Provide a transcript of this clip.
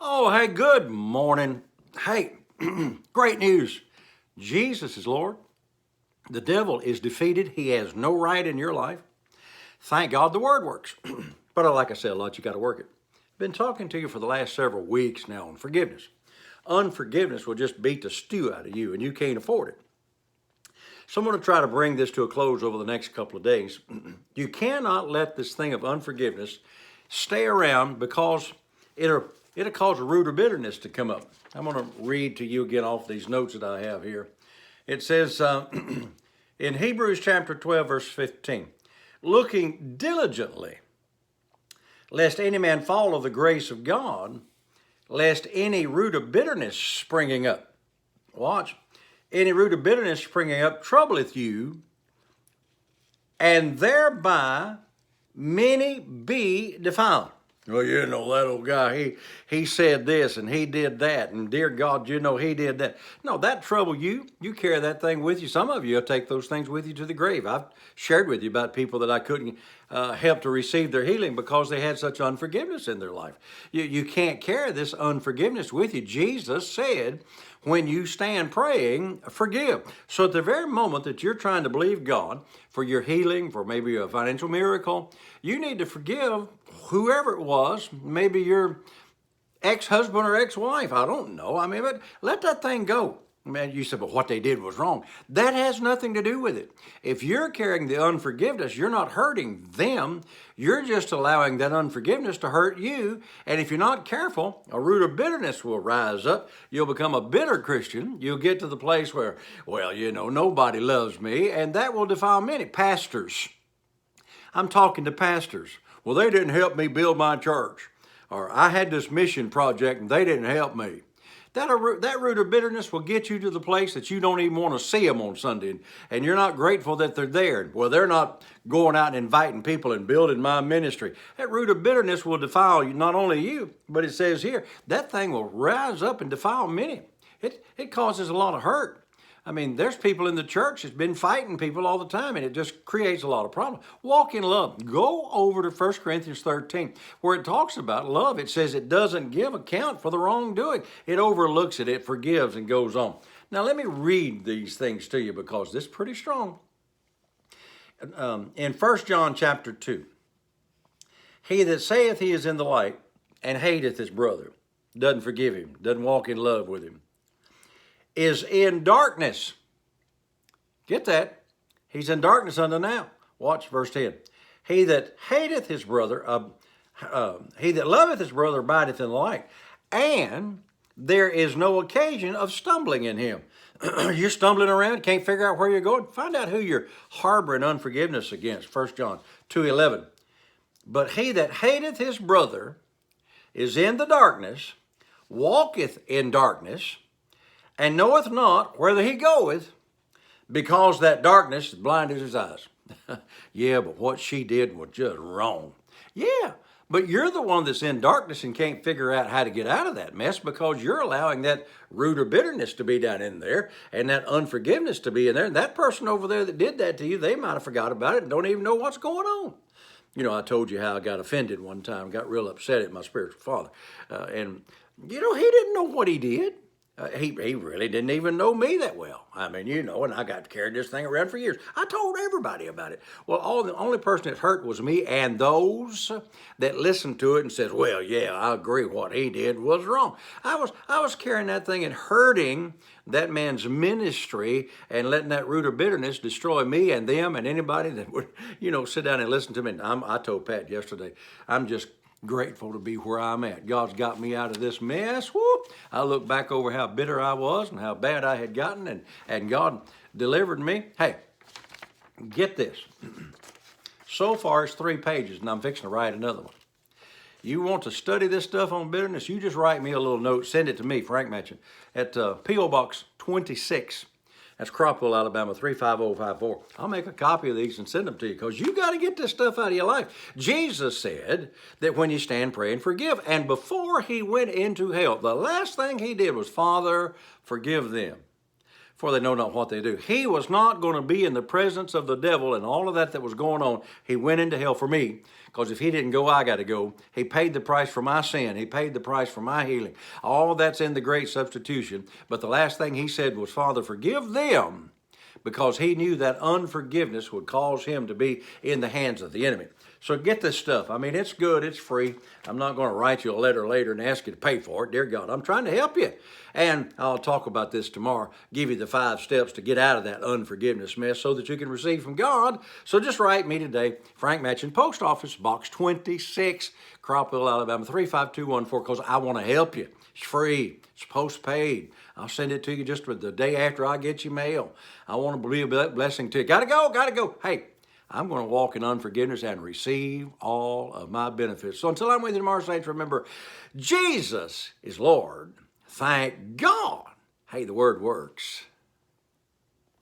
Oh, hey, good morning. Hey, great news. Jesus is Lord. The devil is defeated. He has no right in your life. Thank God the word works. But like I said, a lot you got to work it. Been talking to you for the last several weeks now on forgiveness. Unforgiveness will just beat the stew out of you, and you can't afford it. So I'm going to try to bring this to a close over the next couple of days. You cannot let this thing of unforgiveness stay around because it'll cause a root of bitterness to come up. I'm going to read to you again off these notes that I have here. It says in Hebrews chapter 12, verse 15, looking diligently, lest any man fall of the grace of God, lest any root of bitterness springing up. Watch. Any root of bitterness springing up troubleth you, and thereby many be defiled. Well, that old guy, he said this and he did that, and dear God, he did that. No, that trouble you. You carry that thing with you. Some of you will take those things with you to the grave. I've shared with you about people that I couldn't help to receive their healing because they had such unforgiveness in their life. You can't carry this unforgiveness with you. Jesus said, when you stand praying, forgive. So at the very moment that you're trying to believe God for your healing, for maybe a financial miracle, you need to forgive whoever it was, maybe your ex-husband or ex-wife. I don't know. But let that thing go. You said, but what they did was wrong. That has nothing to do with it. If you're carrying the unforgiveness, you're not hurting them. You're just allowing that unforgiveness to hurt you. And if you're not careful, a root of bitterness will rise up. You'll become a bitter Christian. You'll get to the place where, nobody loves me. And that will defile many. Pastors. I'm talking to pastors. Well, they didn't help me build my church. Or I had this mission project and they didn't help me. That root of bitterness will get you to the place that you don't even want to see them on Sunday, and you're not grateful that they're there. Well, they're not going out and inviting people and building my ministry. That root of bitterness will defile you, not only you, but it says here, that thing will rise up and defile many. It causes a lot of hurt. There's people in the church that's been fighting people all the time, and it just creates a lot of problems. Walk in love. Go over to 1 Corinthians 13, where it talks about love. It says it doesn't give account for the wrongdoing. It overlooks it, it forgives, and goes on. Now, let me read these things to you because this is pretty strong. In 1 John chapter 2, he that saith he is in the light and hateth his brother, doesn't forgive him, doesn't walk in love with him, is in darkness. Get that? He's in darkness unto now. Watch verse 10. He that hateth his brother, he that loveth his brother abideth in the light, and there is no occasion of stumbling in him. You're stumbling around, can't figure out where you're going. Find out who you're harboring unforgiveness against. 1 John 2:11. But he that hateth his brother is in the darkness, walketh in darkness, and knoweth not whither he goeth, because that darkness blinded his eyes. Yeah, but what she did was just wrong. Yeah, but you're the one that's in darkness and can't figure out how to get out of that mess because you're allowing that root of bitterness to be down in there and that unforgiveness to be in there. And that person over there that did that to you, they might have forgot about it and don't even know what's going on. I told you how I got offended one time, got real upset at my spiritual father. He didn't know what he did. He really didn't even know me that well. And I got carried this thing around for years. I told everybody about it. Well, the only person that hurt was me and those that listened to it and said, well, yeah, I agree what he did was wrong. I was carrying that thing and hurting that man's ministry and letting that root of bitterness destroy me and them and anybody that would, sit down and listen to me. And I told Pat yesterday, I'm just grateful to be where I'm at. God's got me out of this mess. Whoop. I look back over how bitter I was and how bad I had gotten, and God delivered me. Hey, get this. So far, it's 3 pages, and I'm fixing to write another one. You want to study this stuff on bitterness, you just write me a little note. Send it to me, Frank Matchin, at P.O. Box 26. That's Cropwell, Alabama, 35054. I'll make a copy of these and send them to you because you got to get this stuff out of your life. Jesus said that when you stand, pray, and forgive. And before he went into hell, the last thing he did was, Father, forgive them, for they know not what they do. He was not going to be in the presence of the devil and all of that was going on. He went into hell for me, because if he didn't go, I got to go. He paid the price for my sin. He paid the price for my healing. All that's in the great substitution. But the last thing he said was, Father, forgive them, because he knew that unforgiveness would cause him to be in the hands of the enemy. So get this stuff. I mean, it's good. It's free. I'm not going to write you a letter later and ask you to pay for it. Dear God, I'm trying to help you. And I'll talk about this tomorrow, give you the 5 steps to get out of that unforgiveness mess so that you can receive from God. So just write me today, Frank Matchin, Post Office, Box 26, Cropville, Alabama, 35214, because I want to help you. It's free. It's postpaid. I'll send it to you just the day after I get your mail. I want to be a blessing to you. Gotta go. Hey, I'm going to walk in unforgiveness and receive all of my benefits. So until I'm with you tomorrow, saints, remember, Jesus is Lord. Thank God. Hey, the word works.